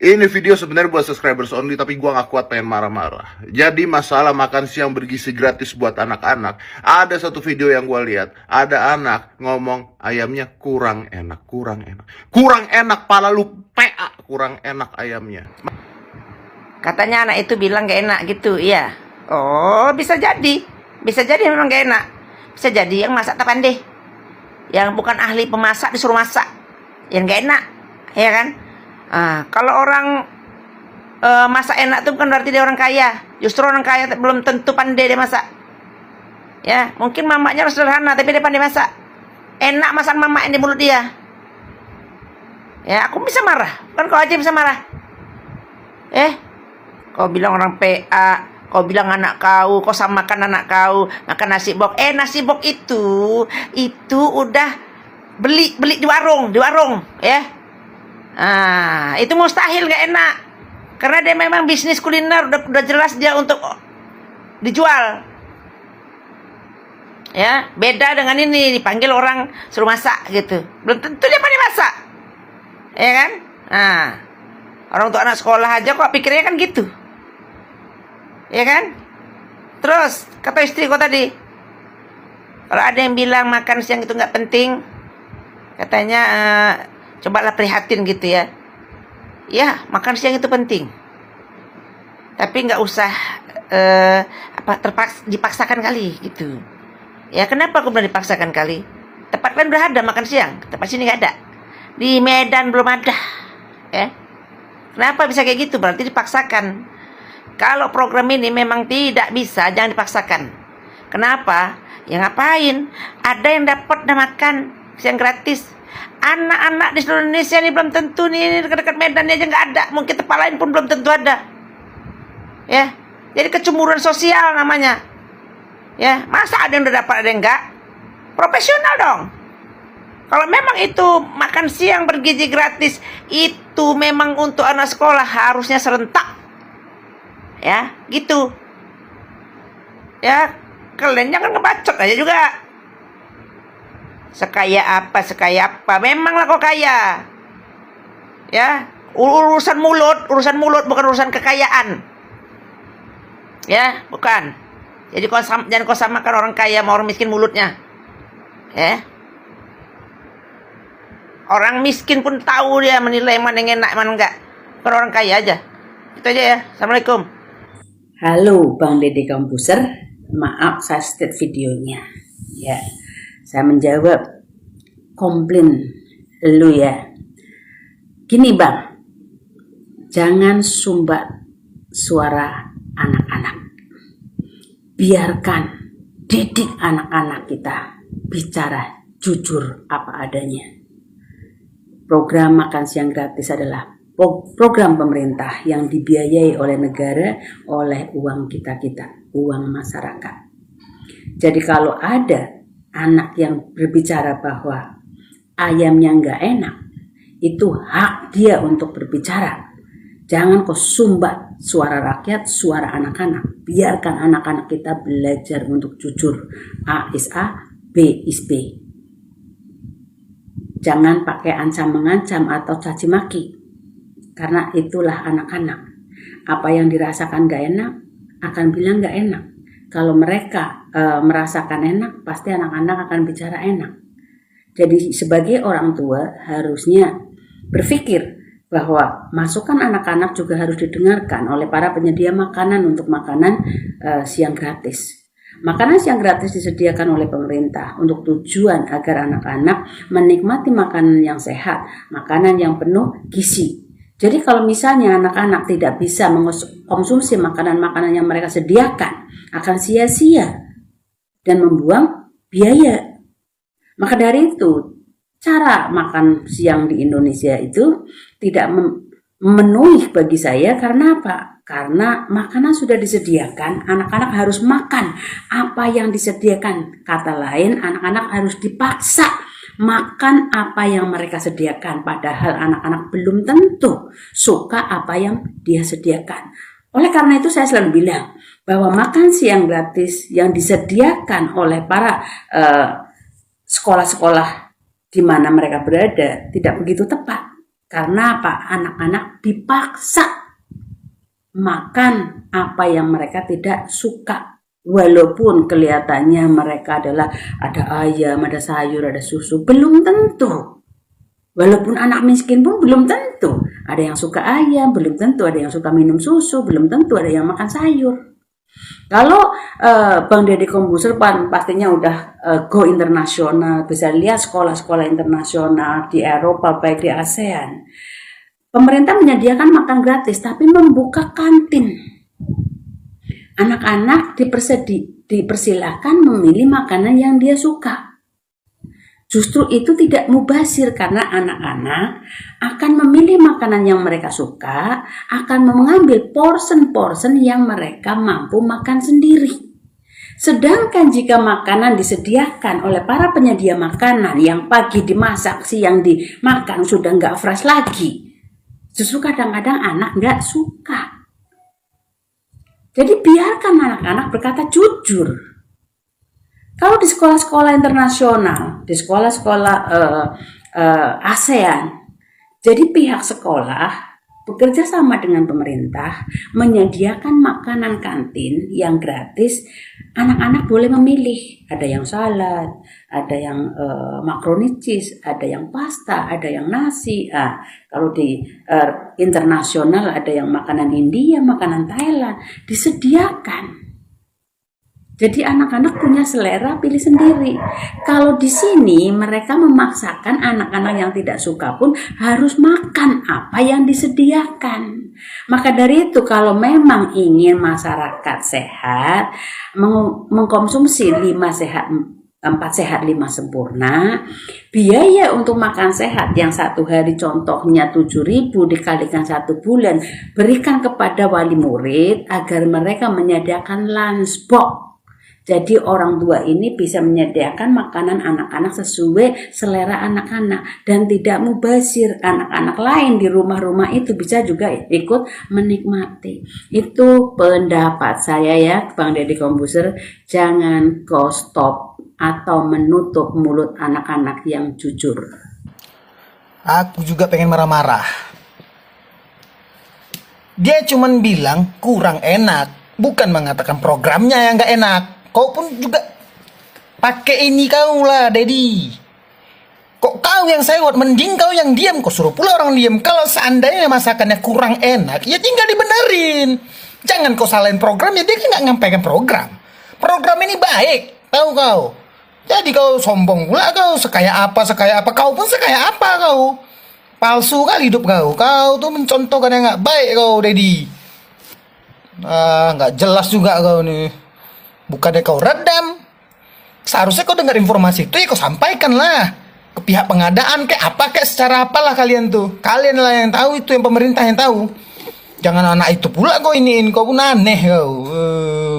Ini video sebenarnya buat subscribers only, tapi gua nggak kuat pengen marah-marah. Jadi masalah makan siang bergizi gratis buat anak-anak. Ada satu video yang gua lihat, ada anak ngomong ayamnya kurang enak, kurang enak. Kurang enak, pala lu PA, kurang enak ayamnya. Katanya anak itu bilang gak enak gitu, iya. Oh, bisa jadi. Bisa jadi memang gak enak. Bisa jadi yang masak tak pandai. Yang bukan ahli pemasak disuruh masak. Yang gak enak, ya kan? Kalau orang masak enak itu bukan berarti dia orang kaya. Justru orang kaya belum tentu pandai dia masak. Ya, mungkin mamaknya sederhana tapi dia pandai masak. Enak masak mamak yang di mulut dia. Ya, aku bisa marah. Kan kau aja bisa marah. Kau bilang orang PA, kau bilang anak kau samakan anak kau makan nasi bok. Nasi bok itu udah beli di warung, ya. Itu mustahil gak enak. Karena dia memang bisnis kuliner, udah jelas dia untuk dijual. Ya, beda dengan ini dipanggil orang suruh masak gitu. Belum tentu dia pandai masak. Ya kan? Orang untuk anak sekolah aja kok pikirnya kan gitu. Ya kan? Terus kata istri kau tadi, kalau ada yang bilang makan siang itu nggak penting, katanya cobalah prihatin gitu ya. Ya, makan siang itu penting, tapi nggak usah dipaksakan kali gitu. Ya, kenapa aku bilang dipaksakan kali? Tempat lain udah ada makan siang, tempat sini nggak ada. Di Medan belum ada. Ya, kenapa bisa kayak gitu? Berarti dipaksakan. Kalau program ini memang tidak bisa, jangan dipaksakan. Kenapa? Ya ngapain? Ada yang dapat makan siang gratis. Anak-anak di seluruh Indonesia ini belum tentu nih, dekat-dekat Medan aja nggak ada. Mungkin tempat lain pun belum tentu ada. Ya, jadi kecemburuan sosial namanya. Ya, masa ada yang udah dapat ada yang enggak? Profesional dong. Kalau memang itu makan siang bergizi gratis, itu memang untuk anak sekolah harusnya serentak. Ya, gitu. Ya, kalian jangan ngebacot aja juga. Sekaya apa, memanglah kau kaya. Ya, urusan mulut bukan urusan kekayaan. Ya, bukan. Jadi jangan kau samakan orang kaya sama orang miskin mulutnya. Ya. Orang miskin pun tahu dia menilai mana yang enak mana enggak. Bukan orang kaya aja. Itu aja ya. Assalamualaikum. Halo Bang Dede Komposer, maaf saya state videonya. Ya, saya menjawab komplain lu ya. Gini Bang, jangan sumbat suara anak-anak. Biarkan, didik anak-anak kita bicara jujur apa adanya. Program makan siang gratis adalah program pemerintah yang dibiayai oleh negara, oleh uang kita, uang masyarakat. Jadi kalau ada anak yang berbicara bahwa ayamnya nggak enak, itu hak dia untuk berbicara. Jangan kau sumbat suara rakyat, suara anak-anak. Biarkan anak-anak kita belajar untuk jujur. A is A, B is B. Jangan pakai ancam-mengancam atau caci maki. Karena itulah anak-anak. Apa yang dirasakan gak enak, akan bilang gak enak. Kalau mereka merasakan enak, pasti anak-anak akan bicara enak. Jadi sebagai orang tua harusnya berpikir bahwa masukan anak-anak juga harus didengarkan oleh para penyedia makanan untuk makanan siang gratis. Makanan siang gratis disediakan oleh pemerintah untuk tujuan agar anak-anak menikmati makanan yang sehat, makanan yang penuh gizi. Jadi kalau misalnya anak-anak tidak bisa mengkonsumsi makanan-makanan yang mereka sediakan, akan sia-sia dan membuang biaya. Maka dari itu, cara makan siang di Indonesia itu tidak memenuhi bagi saya. Karena apa? Karena makanan sudah disediakan, anak-anak harus makan apa yang disediakan. Kata lain, anak-anak harus dipaksa makan apa yang mereka sediakan, padahal anak-anak belum tentu suka apa yang dia sediakan. Oleh karena itu saya selalu bilang bahwa makan siang gratis yang disediakan oleh para sekolah-sekolah di mana mereka berada tidak begitu tepat. Karena apa? Anak-anak dipaksa makan apa yang mereka tidak suka. Walaupun kelihatannya mereka adalah ada ayam, ada sayur, ada susu, belum tentu. Walaupun anak miskin pun belum tentu. Ada yang suka ayam, belum tentu. Ada yang suka minum susu, belum tentu. Ada yang makan sayur. Kalau Bang Deddy Kombuser pastinya udah go internasional, bisa lihat sekolah-sekolah internasional di Eropa, baik di ASEAN. Pemerintah menyediakan makan gratis, tapi membuka kantin. Anak-anak dipersilahkan memilih makanan yang dia suka. Justru itu tidak mubazir karena anak-anak akan memilih makanan yang mereka suka, akan mengambil portion-portion yang mereka mampu makan sendiri. Sedangkan jika makanan disediakan oleh para penyedia makanan yang pagi dimasak, siang dimakan, sudah nggak fresh lagi, justru kadang-kadang anak nggak suka. Jadi biarkan anak-anak berkata jujur. Kalau di sekolah-sekolah internasional, di sekolah-sekolah ASEAN, jadi pihak sekolah bekerja sama dengan pemerintah menyediakan makanan kantin yang gratis. Anak-anak boleh memilih, ada yang salad, ada yang macaroni cheese, ada yang pasta, ada yang nasi. Kalau di internasional ada yang makanan India, makanan Thailand, disediakan. Jadi anak-anak punya selera, pilih sendiri. Kalau di sini mereka memaksakan anak-anak yang tidak suka pun harus makan apa yang disediakan. Maka dari itu kalau memang ingin masyarakat sehat, mengkonsumsi 5 sehat 4 sehat 5 sempurna, biaya untuk makan sehat yang 1 hari contohnya 7.000 dikalikan 1 bulan, berikan kepada wali murid agar mereka menyediakan lunchbox. Jadi orang tua ini bisa menyediakan makanan anak-anak sesuai selera anak-anak dan tidak mubazir. Anak-anak lain di rumah-rumah itu bisa juga ikut menikmati. Itu pendapat saya ya, Bang Deddy Kombuser. Jangan kau stop atau menutup mulut anak-anak yang jujur. Aku juga pengen marah-marah. Dia cuman bilang kurang enak, bukan mengatakan programnya yang gak enak. Kau pun juga pakai ini kau lah, Dedi. Kok kau yang sewot, mending kau yang diam. Kau suruh pula orang diam. Kalau seandainya masakannya kurang enak, ya tinggal dibenerin. Jangan kau salahin program, ya dia kan gak nyampaikan program. Program ini baik, tahu kau. Jadi kau sombong pula kau, sekaya apa. Kau pun sekaya apa kau. Palsu kali hidup kau. Kau tuh mencontohkan yang gak baik kau, Dedi. Gak jelas juga kau nih. Bukannya kau redam. Seharusnya kau dengar informasi itu ya kau sampaikan lah ke pihak pengadaan kayak apa kayak secara apalah kalian tuh. Kalian lah yang tahu itu, yang pemerintah yang tahu. Jangan anak itu pula kau iniin, kau pun aneh kau.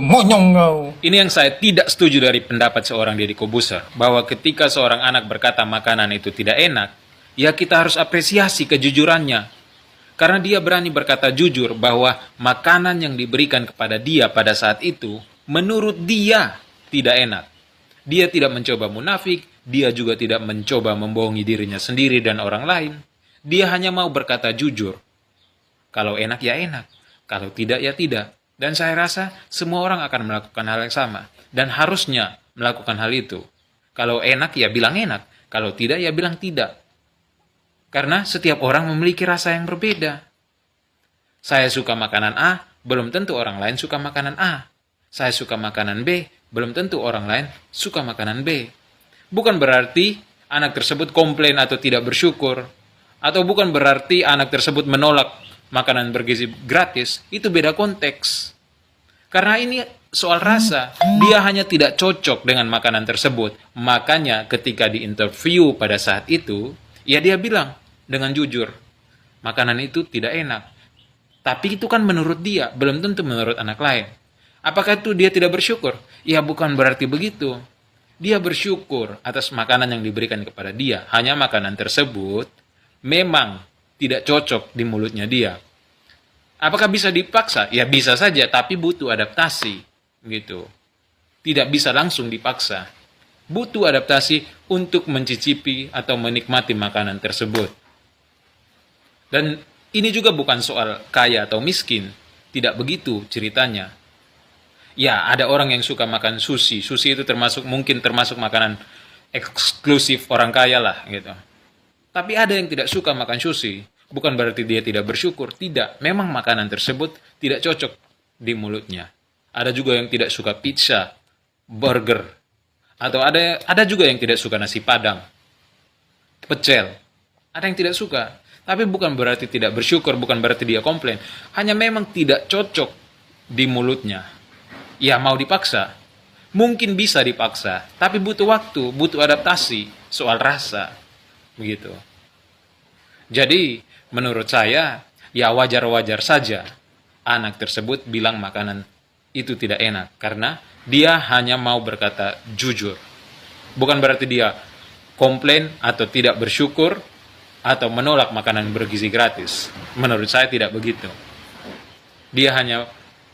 Monyong kau. Ini yang saya tidak setuju dari pendapat seorang Deddy Kombuser, bahwa ketika seorang anak berkata makanan itu tidak enak, ya kita harus apresiasi kejujurannya. Karena dia berani berkata jujur bahwa makanan yang diberikan kepada dia pada saat itu menurut dia tidak enak. Dia tidak mencoba munafik, dia juga tidak mencoba membohongi dirinya sendiri dan orang lain. Dia hanya mau berkata jujur. Kalau enak ya enak, kalau tidak ya tidak. Dan saya rasa semua orang akan melakukan hal yang sama. Dan harusnya melakukan hal itu. Kalau enak ya bilang enak, kalau tidak ya bilang tidak. Karena setiap orang memiliki rasa yang berbeda. Saya suka makanan A, belum tentu orang lain suka makanan A. Saya suka makanan B, belum tentu orang lain suka makanan B. Bukan berarti anak tersebut komplain atau tidak bersyukur. Atau bukan berarti anak tersebut menolak makanan bergizi gratis. Itu beda konteks. Karena ini soal rasa. Dia hanya tidak cocok dengan makanan tersebut. Makanya ketika diinterview pada saat itu, ya dia bilang dengan jujur, makanan itu tidak enak. Tapi itu kan menurut dia, belum tentu menurut anak lain. Apakah itu dia tidak bersyukur? Ya bukan berarti begitu. Dia bersyukur atas makanan yang diberikan kepada dia. Hanya makanan tersebut memang tidak cocok di mulutnya dia. Apakah bisa dipaksa? Ya bisa saja, tapi butuh adaptasi. Gitu. Tidak bisa langsung dipaksa. Butuh adaptasi untuk mencicipi atau menikmati makanan tersebut. Dan ini juga bukan soal kaya atau miskin, tidak begitu ceritanya. Ya, ada orang yang suka makan sushi. Sushi itu mungkin termasuk makanan eksklusif orang kaya lah gitu. Tapi ada yang tidak suka makan sushi. Bukan berarti dia tidak bersyukur. Tidak, memang makanan tersebut tidak cocok di mulutnya. Ada juga yang tidak suka pizza, burger, atau ada juga yang tidak suka nasi padang, pecel. Ada yang tidak suka. Tapi bukan berarti tidak bersyukur, bukan berarti dia komplain. Hanya memang tidak cocok di mulutnya. Ya mau dipaksa. Mungkin bisa dipaksa, tapi butuh waktu, butuh adaptasi soal rasa. Begitu. Jadi, menurut saya, ya wajar-wajar saja anak tersebut bilang makanan itu tidak enak. Karena dia hanya mau berkata jujur. Bukan berarti dia komplain atau tidak bersyukur atau menolak makanan bergizi gratis. Menurut saya tidak begitu.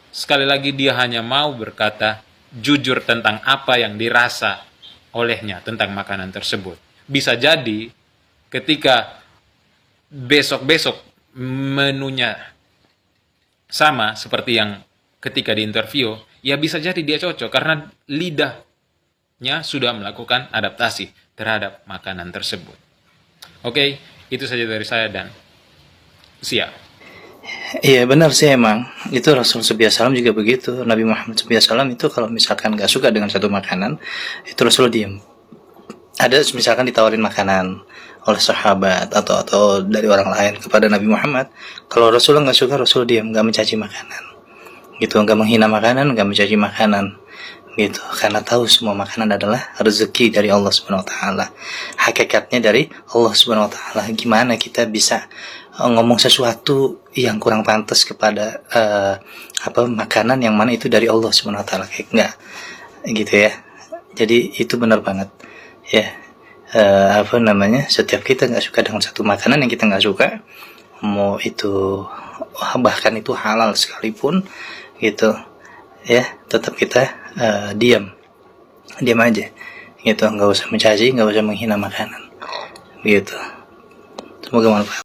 Sekali lagi dia hanya mau berkata jujur tentang apa yang dirasa olehnya tentang makanan tersebut. Bisa jadi ketika besok-besok menunya sama seperti yang ketika di interview, ya bisa jadi dia cocok karena lidahnya sudah melakukan adaptasi terhadap makanan tersebut. Oke, itu saja dari saya dan siap. Iya benar sih emang. Itu Rasul SAW juga begitu. Nabi Muhammad SAW itu kalau misalkan gak suka dengan satu makanan, itu Rasul diam. Ada misalkan ditawarin makanan oleh sahabat atau dari orang lain kepada Nabi Muhammad, kalau Rasul gak suka, Rasul diam, gak mencaci makanan. Gitu, gak menghina makanan, gak mencaci makanan. Gitu, karena tahu semua makanan adalah rezeki dari Allah Subhanahu wa taala. Hakikatnya dari Allah Subhanahu wa taala. Gimana kita bisa ngomong sesuatu yang kurang pantas kepada makanan yang mana itu dari Allah Subhanahu wa taala, kayak enggak gitu ya. Jadi itu benar banget ya. Setiap kita nggak suka dengan satu makanan yang kita nggak suka, mau itu bahkan itu halal sekalipun gitu ya, tetap kita diam aja gitu, nggak usah mencaci, nggak usah menghina makanan gitu. Semoga manfaat.